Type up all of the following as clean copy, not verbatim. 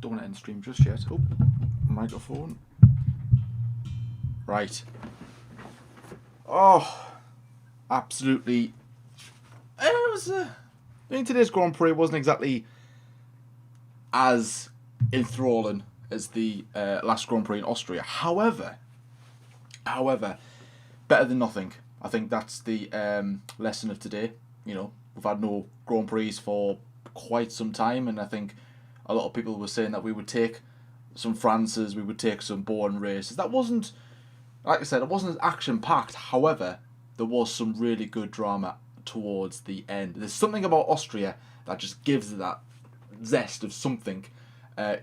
Don't want to end stream just yet. Oh, microphone. Right. Oh, absolutely. It was. I think today's Grand Prix wasn't exactly as enthralling as the last Grand Prix in Austria. However, better than nothing. I think that's the lesson of today. You know, we've had no Grand Prix for quite some time, and I think a lot of people were saying that we would take some Frances, we would take some boring races. That wasn't, like I said, it wasn't action packed. However, there was some really good drama towards the end. There's something about Austria that just gives it that zest of something,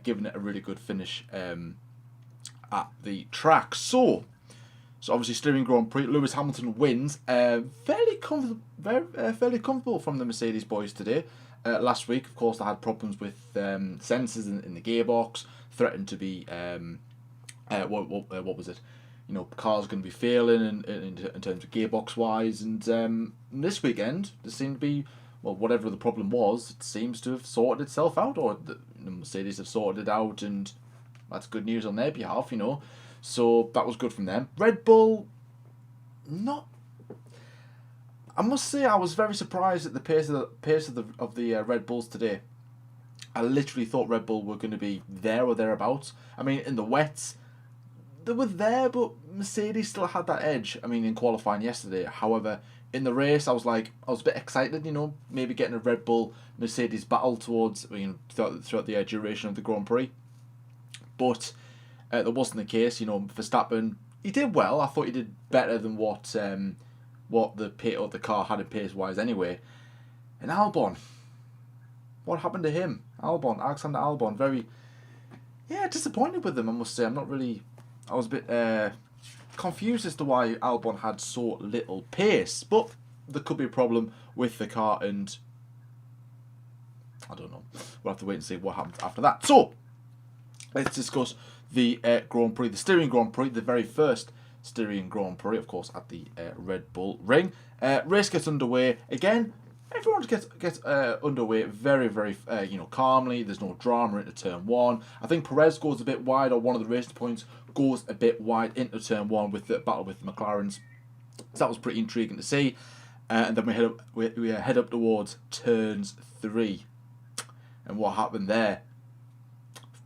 giving it a really good finish at the track. So obviously Styrian Grand Prix, Lewis Hamilton wins. Fairly comfortable from the Mercedes boys today. Last week, of course, they had problems with sensors in the gearbox, threatened to be what was it? You know, cars going to be failing in terms of gearbox wise, and this weekend there seemed to be, well, whatever the problem was, it seems to have sorted itself out, or the Mercedes have sorted it out, and that's good news on their behalf, you know. So that was good from them. Red Bull, not. I must say, I was very surprised at the pace of the Red Bulls today. I literally thought Red Bull were going to be there or thereabouts. I mean, in the wets, they were there, but Mercedes still had that edge. I mean, in qualifying yesterday. However, in the race, I was a bit excited. You know, maybe getting a Red Bull Mercedes battle towards throughout the duration of the Grand Prix. But that wasn't the case. You know, Verstappen, he did well. I thought he did better than what the car had in pace wise anyway. And Albon, what happened to him? Alexander Albon, very disappointed with him. I must say, I was a bit confused as to why Albon had so little pace, but there could be a problem with the car, and I don't know. We'll have to wait and see what happens after that. So let's discuss the Grand Prix, the Styrian Grand Prix, the very first Styrian Grand Prix, of course, at the Red Bull Ring. Race gets underway again. Everyone gets underway very, very calmly. There's no drama into turn one. I think Perez goes a bit wide, or one of the race points goes a bit wide into turn one with the battle with the McLarens. So that was pretty intriguing to see. And then we head up towards turns 3. And what happened there?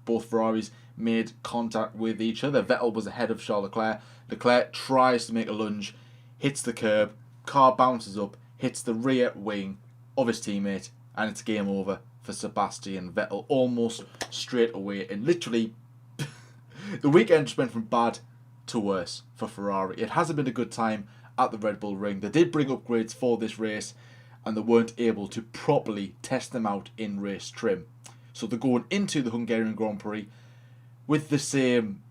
Both Ferraris made contact with each other. Vettel was ahead of Charles Leclerc. Leclerc tries to make a lunge, hits the curb, car bounces up, hits the rear wing of his teammate, and it's game over for Sebastian Vettel almost straight away. And literally, the weekend just went from bad to worse for Ferrari. It hasn't been a good time at the Red Bull Ring. They did bring upgrades for this race, and they weren't able to properly test them out in race trim. So they're going into the Hungarian Grand Prix with the same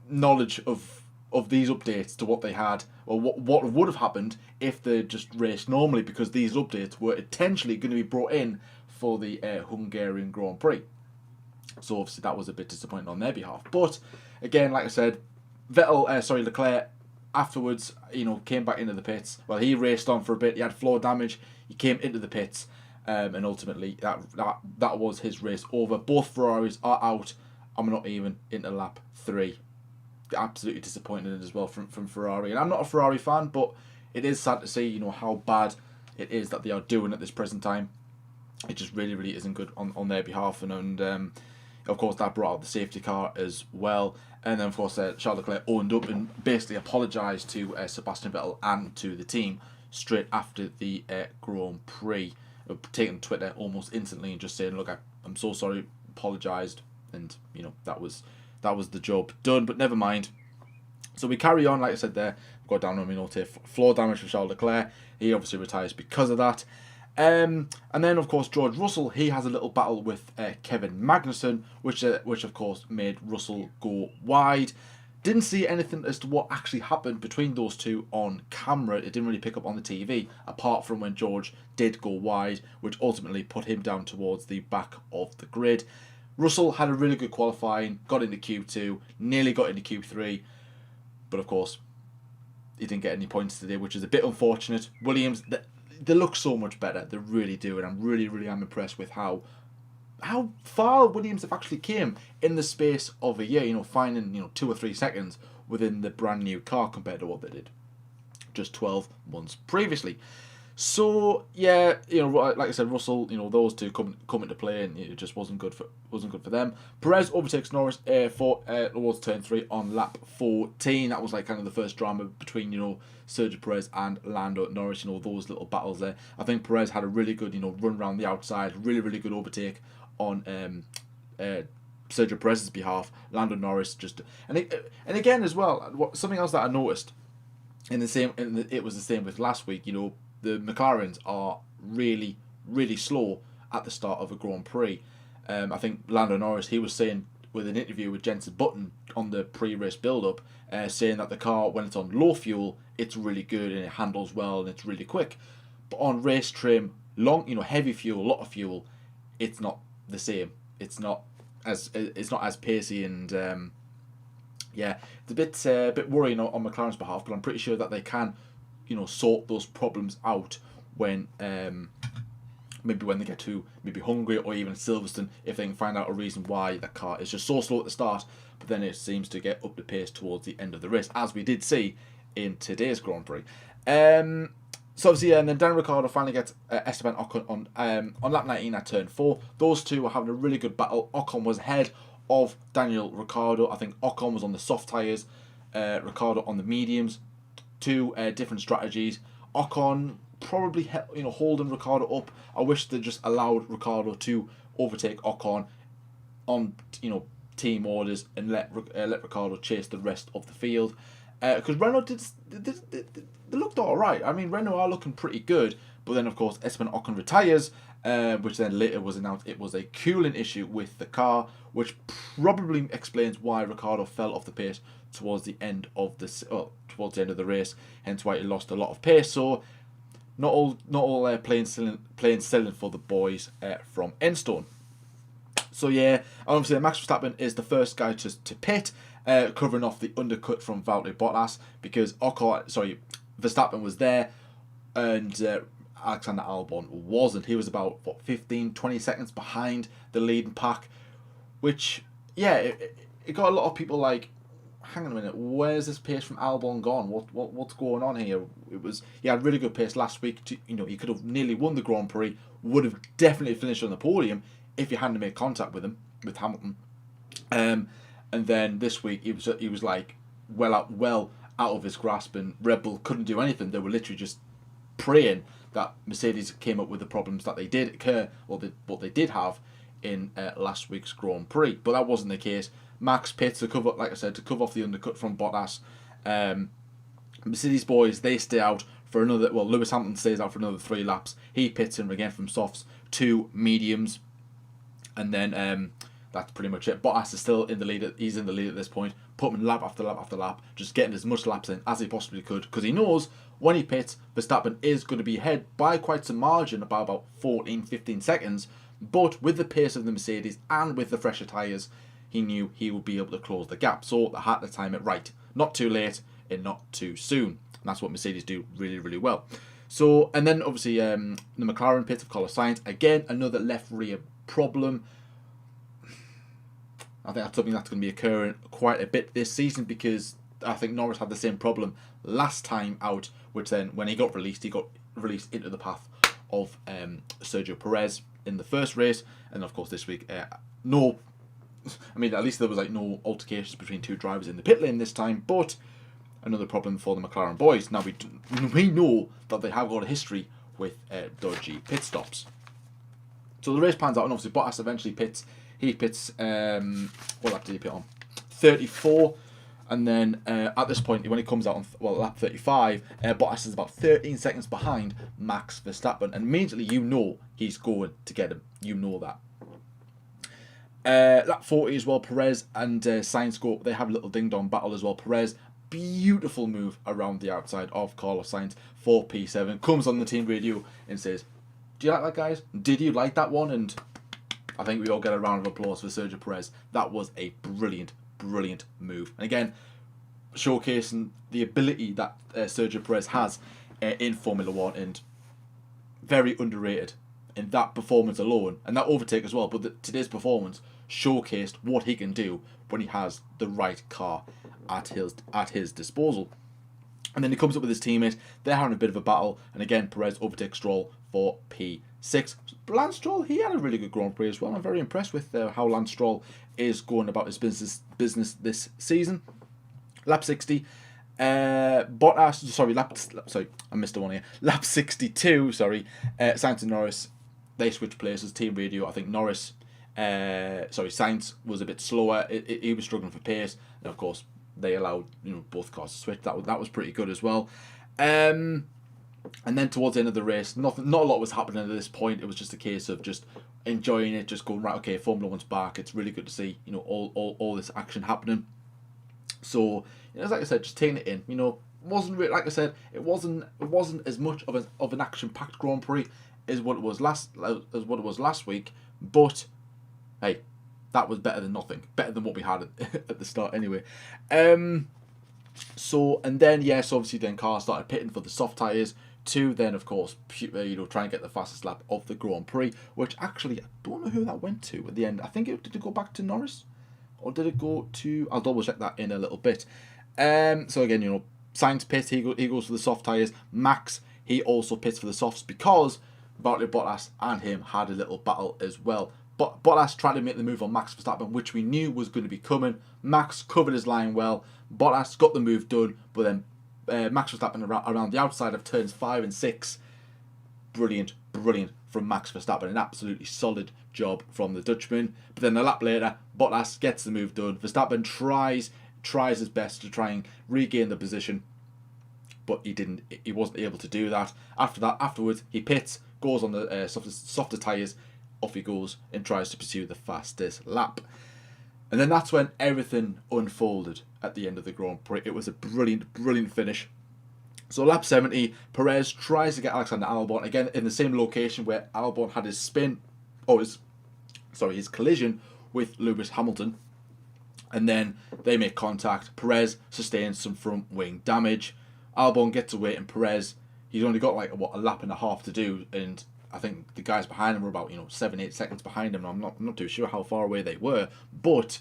knowledge of these updates to what they had, or what would have happened if they just raced normally, because these updates were potentially going to be brought in for the Hungarian Grand Prix. So obviously that was a bit disappointing on their behalf. But again, like I said, Leclerc afterwards, came back into the pits. Well, he raced on for a bit. He had floor damage. He came into the pits, and ultimately that was his race over. Both Ferraris are out. I'm not even into lap 3. Absolutely disappointed as well from Ferrari. And I'm not a Ferrari fan, but it is sad to see, how bad it is that they are doing at this present time. It just really, really isn't good on their behalf. And of course, that brought out the safety car as well. And then, of course, Charles Leclerc owned up and basically apologised to Sebastian Vettel and to the team straight after the Grand Prix, taking Twitter almost instantly and just saying, look, I'm so sorry, apologised. And, that was the job done, but never mind. So we carry on, like I said there, we've got down on my note here, floor damage for Charles Leclerc. He obviously retires because of that. And then, of course, George Russell, he has a little battle with Kevin Magnussen, which of course made Russell go wide. Didn't see anything as to what actually happened between those two on camera. It didn't really pick up on the TV, apart from when George did go wide, which ultimately put him down towards the back of the grid. Russell had a really good qualifying, got into Q2, nearly got into Q3, but of course, he didn't get any points today, which is a bit unfortunate. Williams, they look so much better, they really do, and I'm really, really am impressed with how how far Williams have actually came in the space of a year. Finding 2 or 3 seconds within the brand new car compared to what they did just 12 months previously. So yeah, like I said, Russell, those two come into play, and it just wasn't good for them. Perez overtakes Norris towards turn 3 on lap 14. That was like kind of the first drama between Sergio Perez and Lando Norris. Those little battles there. I think Perez had a really good run around the outside, really good overtake on Sergio Perez's behalf. Lando Norris just and again as well. Something else that I noticed it was the same with last week. The McLarens are really slow at the start of a Grand Prix. I think Lando Norris, he was saying with an interview with Jenson Button on the pre-race build-up, saying that the car, when it's on low fuel, it's really good and it handles well and it's really quick. But on race trim, heavy fuel, a lot of fuel, it's not the same. It's not as pacey, and it's a bit worrying on McLaren's behalf. But I'm pretty sure that they can sort those problems out when maybe when they get to maybe Hungary or even Silverstone, if they can find out a reason why the car is just so slow at the start, but then it seems to get up the pace towards the end of the race, as we did see in today's Grand Prix. So obviously, and then Daniel Ricciardo finally gets Esteban Ocon on lap 19 at turn 4. Those two were having a really good battle. Ocon was ahead of Daniel Ricciardo. I think Ocon was on the soft tyres, Ricciardo on the mediums. Two different strategies. Ocon probably holding Ricciardo up. I wish they just allowed Ricciardo to overtake Ocon on team orders and let Ricciardo chase the rest of the field. Because Renault they looked all right. I mean, Renault are looking pretty good, but then of course Esteban Ocon retires, which then later was announced it was a cooling issue with the car, which probably explains why Ricciardo fell off the pace towards the end of the race, hence why he lost a lot of pace. So not all plain sailing for the boys from Enstone. So yeah, obviously Max Verstappen is the first guy to pit, covering off the undercut from Valtteri Bottas, because Verstappen was there and Alexander Albon wasn't. He was about 15-20 seconds behind the leading pack, which it got a lot of people like, hang on a minute, where's this pace from Albon gone? What's going on here? He had really good pace last week. He could have nearly won the Grand Prix, would have definitely finished on the podium if he hadn't made contact with Hamilton. And then this week he was like well out of his grasp, and Red Bull couldn't do anything. They were literally just praying that Mercedes came up with the problems that they did occur, or what they did have in last week's Grand Prix. But that wasn't the case. Max pits to cover off the undercut from Bottas. Mercedes boys, they stay out for another. Well, Lewis Hamilton stays out for another 3 laps. He pits in again from softs to mediums, and then that's pretty much it. Bottas is still in the lead. He's in the lead at this point, putting lap after lap after lap, just getting as much laps in as he possibly could, because he knows when he pits, Verstappen is going to be ahead by quite some margin, by about 14-15 seconds. But with the pace of the Mercedes and with the fresher tyres, he knew he would be able to close the gap. So they had to time it right. Not too late and not too soon. And that's what Mercedes do really, really well. So, and then obviously the McLaren pit of Carlos Sainz. Again, another left rear problem. I think that's something that's going to be occurring quite a bit this season, because I think Norris had the same problem last time out, which then when he got released into the path of Sergio Perez in the first race. And of course this week, at least there was like no altercations between two drivers in the pit lane this time, but another problem for the McLaren boys. Now we know that they have got a history with dodgy pit stops. So the race pans out, and obviously Bottas eventually pits. He pits, what lap did he pit on? 34. And then at this point, when he comes out on lap 35, Bottas is about 13 seconds behind Max Verstappen. And immediately you know he's going to get him. You know that. Lap 40 as well, Perez and Sainz go. They have a little ding-dong battle as well. Perez, beautiful move around the outside of Carlos Sainz for P7. Comes on the team radio and says, "Do you like that, guys? Did you like that one?" And I think we all get a round of applause for Sergio Perez. That was a brilliant, brilliant move. And again, showcasing the ability that Sergio Perez has in Formula 1, and very underrated in that performance alone, and that overtake as well, but today's performance showcased what he can do when he has the right car at his disposal. And then he comes up with his teammate. They're having a bit of a battle, and again Perez overtakes Stroll for P6. Lance Stroll, he had a really good Grand Prix as well. I'm very impressed with how Lance Stroll is going about his business this season. Lap 60. I missed one here. Lap 62. Sainz and Norris, they switched places. Team radio. I think Sainz was a bit slower. He was struggling for pace, and of course they allowed both cars to switch. That was pretty good as well. And then towards the end of the race, not a lot was happening at this point. It was just a case of just enjoying it, just going, right, okay, Formula One's back. It's really good to see all this action happening. So like I said, just taking it in. Wasn't really, like I said, it wasn't as much of an action-packed Grand Prix as what it was last week. But hey, that was better than nothing. Better than what we had at the start anyway. So obviously then cars started pitting for the soft tyres to then of course try and get the fastest lap of the Grand Prix, which actually I don't know who that went to at the end. I think did it go back to Norris, or did it go to? I'll double check that in a little bit. So again, Sainz pits, he goes for the soft tyres. Max, he also pits for the softs because Valtteri Bottas and him had a little battle as well. But Bottas tried to make the move on Max Verstappen, which we knew was going to be coming. Max covered his line well. Bottas got the move done, but then Max Verstappen around the outside of turns 5 and 6. Brilliant from Max Verstappen. An absolutely solid job from the Dutchman. But then a lap later, Bottas gets the move done. Verstappen tries his best to try and regain the position, but he wasn't able to do that. Afterwards, he pits, goes on the softer tyres, off he goes and tries to pursue the fastest lap. And then that's when everything unfolded at the end of the Grand Prix. It was a brilliant finish. So lap 70, Perez tries to get Alexander Albon, again in the same location where Albon had his his collision with Lewis Hamilton. And then they make contact. Perez sustains some front wing damage. Albon gets away, and Perez, he's only got a lap and a half to do, and I think the guys behind him were about 7-8 seconds behind him. I'm not too sure how far away they were, but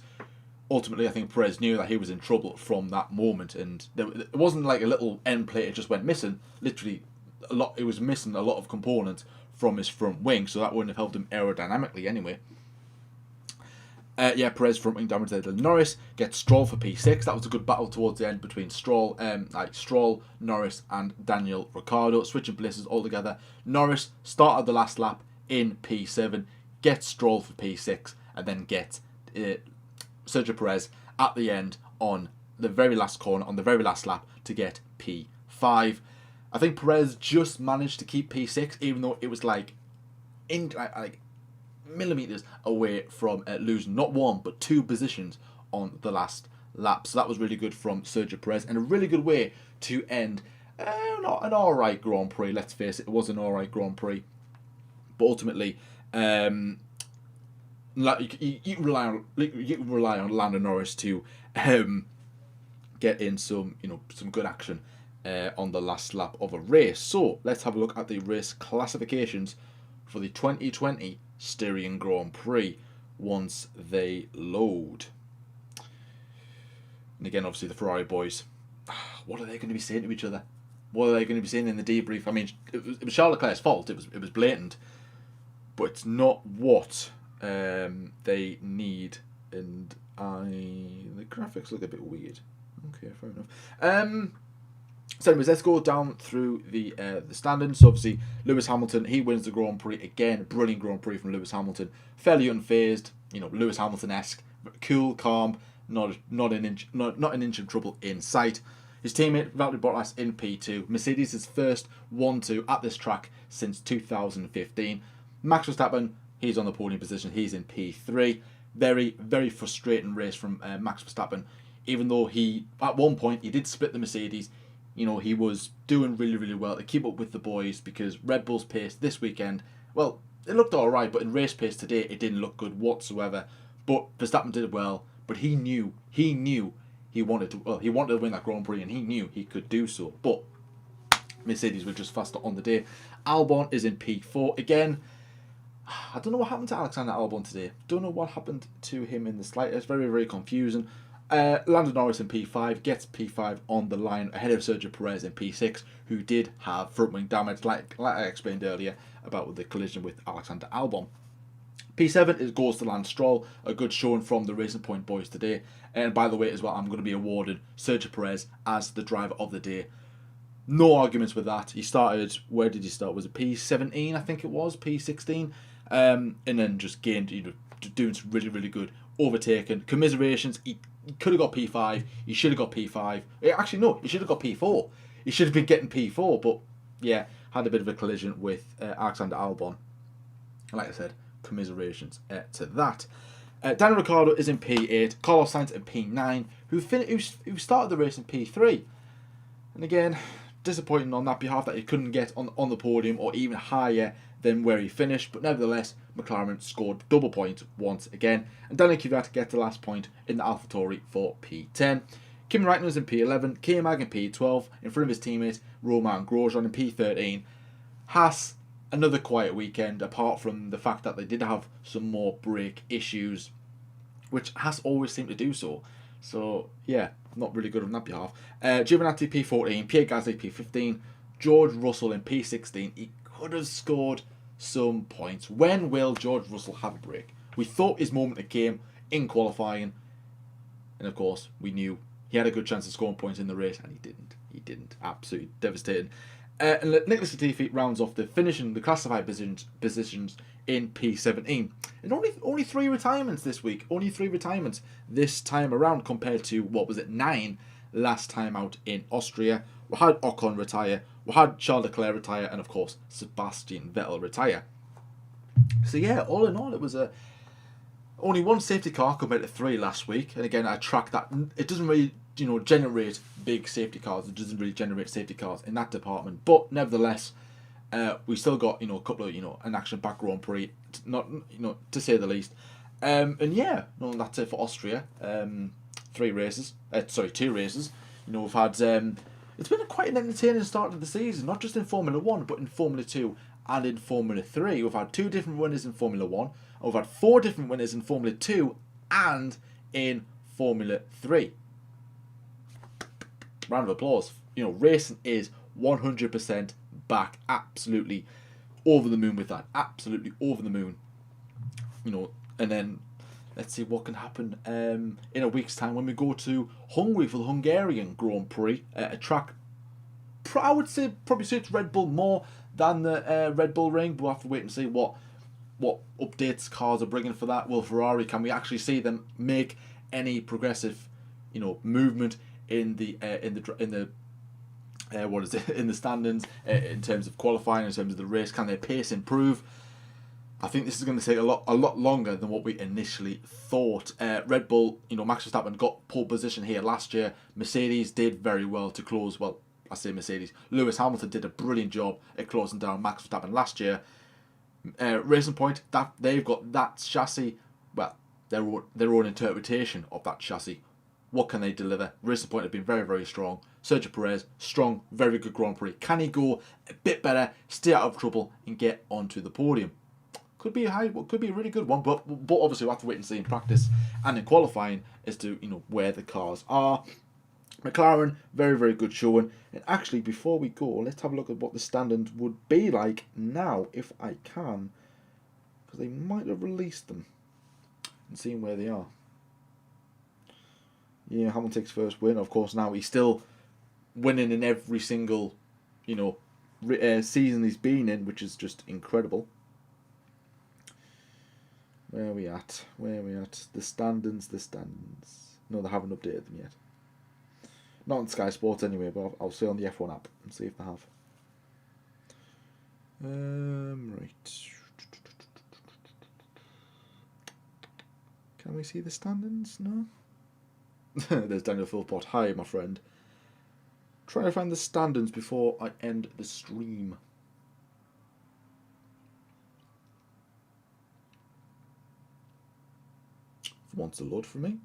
ultimately I think Perez knew that he was in trouble from that moment, and it wasn't like a little end plate that just went missing. Literally, it was missing a lot of components from his front wing, so that wouldn't have helped him aerodynamically anyway. Perez front wing damage there. Norris gets Stroll for P6. That was a good battle towards the end between Stroll, Norris, and Daniel Ricciardo, switching places altogether. Norris started the last lap in P7, gets Stroll for P6, and then gets Sergio Perez at the end on the very last corner, on the very last lap, to get P5. I think Perez just managed to keep P6, even though it was millimeters away from losing not one but 2 positions on the last lap. So that was really good from Sergio Perez, and a really good way to end an alright Grand Prix. Let's face it was an alright Grand Prix, but ultimately you can rely on Lando Norris to get in some good action on the last lap of a race. So let's have a look at the race classifications for the 2020 Styrian Grand Prix once they load. And again, obviously the Ferrari boys, what are they going to be saying to each other? What are they going to be saying in the debrief? I mean, it was Charles Leclerc's fault. It was blatant, but it's not what they need. And the graphics look a bit weird. Okay, fair enough. So anyways, let's go down through the standings. So obviously, Lewis Hamilton, he wins the Grand Prix again. Brilliant Grand Prix from Lewis Hamilton. Fairly unfazed, Lewis Hamilton-esque, cool, calm, not an inch of trouble in sight. His teammate Valtteri Bottas in P2. Mercedes' first 1-2 at this track since 2015. Max Verstappen, he's on the podium position. He's in P3. Very, very frustrating race from Max Verstappen. Even though at one point he did split the Mercedes. He was doing really, really well to keep up with the boys, because Red Bull's pace this weekend, well, it looked alright, but in race pace today, it didn't look good whatsoever. But Verstappen did well, but he knew he wanted to win that Grand Prix, and he knew he could do so. But Mercedes were just faster on the day. Albon is in P4 again. I don't know what happened to Alexander Albon today. Don't know what happened to him in the slightest. Very, very confusing. Lando Norris in P5 gets P5 on the line ahead of Sergio Perez in P6, who did have front wing damage, like I explained earlier about the collision with Alexander Albon. P7 is goes to Lance Stroll, a good showing from the Racing Point boys today. And by the way, as well, I'm going to be awarding Sergio Perez as the driver of the day. No arguments with that. He started, where did he start? Was it P17? I think it was P16, and then just gained, doing some really, really good overtaking. Commiserations. He could have got P5. He should have got P5. Actually, no, he should have got P4. He should have been getting P4, but yeah, had a bit of a collision with Alexander Albon. Like I said, commiserations to that. Daniel Ricciardo is in P8. Carlos Sainz in P9, who started the race in P3. And again, disappointing on that behalf that he couldn't get on the podium or even higher than where he finished. But nevertheless, McLaren scored double point once again. And Daniel Kvyat gets the last point in the AlphaTauri for P10. Kimi Räikkönen was in P11. K-Mag in P12 in front of his teammate Romain Grosjean in P13. Haas, another quiet weekend, apart from the fact that they did have some more brake issues, which Haas always seem to do so. So, yeah, not really good on that behalf. Giovinazzi P14, Pierre Gasly P15, George Russell in P16. He could have scored some points. When will George Russell have a break? We thought his moment came in qualifying, and of course, we knew he had a good chance of scoring points in the race, and he didn't. He didn't. Absolutely devastating. And Nicholas Latifi rounds off the finishing the classified positions in P17. And only 3 retirements this week. Only 3 retirements this time around compared to, 9 last time out in Austria. We had Ocon retire. We had Charles Leclerc retire. And of course, Sebastian Vettel retire. So yeah, all in all, it was only 1 safety car compared to 3 last week. And again, a track that it doesn't really generate big safety cars. It doesn't really generate safety cars in that department. But nevertheless, we still got a couple of an action-packed Grand Prix, not to say the least. And yeah, no, that's it for Austria. 2 races. We've had it's been quite an entertaining start of the season, not just in Formula 1, but in Formula 2 and in Formula 3. We've had 2 different winners in Formula 1. We've had 4 different winners in Formula 2 and in Formula 3. Round of applause. Racing is 100% back. Absolutely over the moon with that. Absolutely over the moon. And then let's see what can happen in a week's time when we go to Hungary for the Hungarian Grand Prix. A track I would say probably suits Red Bull more than the Red Bull Ring. But we'll have to wait and see what updates cars are bringing for that. Will Ferrari, can we actually see them make any progressive movement in the in the standings in terms of qualifying, in terms of the race? Can their pace improve? I think this is going to take a lot longer than what we initially thought. Red Bull, Max Verstappen got pole position here last year. Mercedes did very well to close. Well, I say Mercedes. Lewis Hamilton did a brilliant job at closing down Max Verstappen last year. Racing Point, that they've got that chassis. Well, their own interpretation of that chassis. What can they deliver? Racing Point have been very, very strong. Sergio Perez, strong, very good Grand Prix. Can he go a bit better, stay out of trouble, and get onto the podium? Could be a really good one, but obviously we'll have to wait and see in practice and in qualifying as to where the cars are. McLaren, very, very good showing. And actually, before we go, let's have a look at what the standings would be like now, if I can, because they might have released them and seeing where they are. Yeah, Hamilton takes first win. Of course, now he's still winning in every single, season he's been in, which is just incredible. Where are we at? The standings. No, they haven't updated them yet. Not on Sky Sports anyway, but I'll see on the F1 app and see if they have. Right. Can we see the standings? No? There's Daniel Philpott. Hi, my friend. Trying to find the standings before I end the stream. Wants to load for me.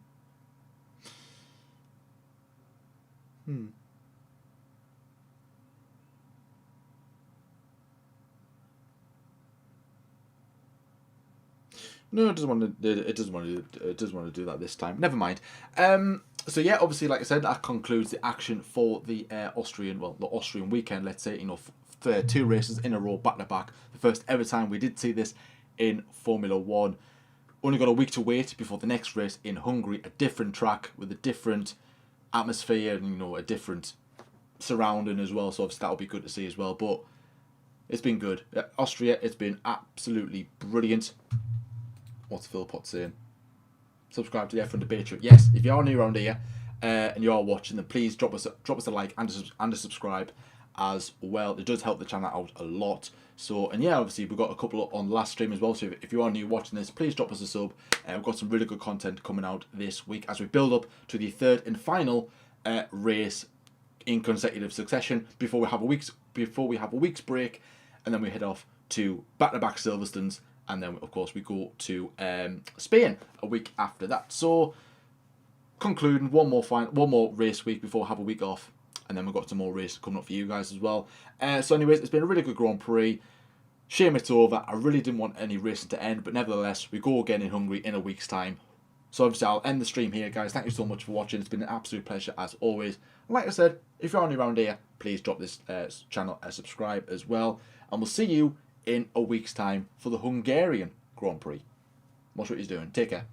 No, it doesn't want to. It doesn't want to. It doesn't want to do that this time. Never mind. So yeah, obviously, like I said, that concludes the action for the Austrian weekend. Let's say, for 2 races in a row, back to back. The first ever time we did see this in Formula One. Only got a week to wait before the next race in Hungary, a different track with a different atmosphere and a different surrounding as well. So obviously that'll be good to see as well. But it's been good. Austria, it's been absolutely brilliant. What's Phil Potts saying? Subscribe to the F1 Debate Show. Yes, if you are new around here and you are watching, then please drop us a like and a subscribe as well. It does help the channel out a lot. So, and yeah, obviously we've got a couple on the last stream as well. So if you are new watching this, please drop us a sub. We've got some really good content coming out this week as we build up to the third and final race in consecutive succession before we have a week's break, and then we head off to back-to-back Silverstones. And then, of course, we go to Spain a week after that. So, concluding, one more race week before we have a week off. And then we've got some more races coming up for you guys as well. So, anyways, it's been a really good Grand Prix. Shame it's over. I really didn't want any racing to end. But nevertheless, we go again in Hungary in a week's time. So, obviously, I'll end the stream here, guys. Thank you so much for watching. It's been an absolute pleasure, as always. And like I said, if you're new around here, please drop this channel a subscribe as well. And we'll see you in a week's time for the Hungarian Grand Prix. Watch what he's doing. Take care.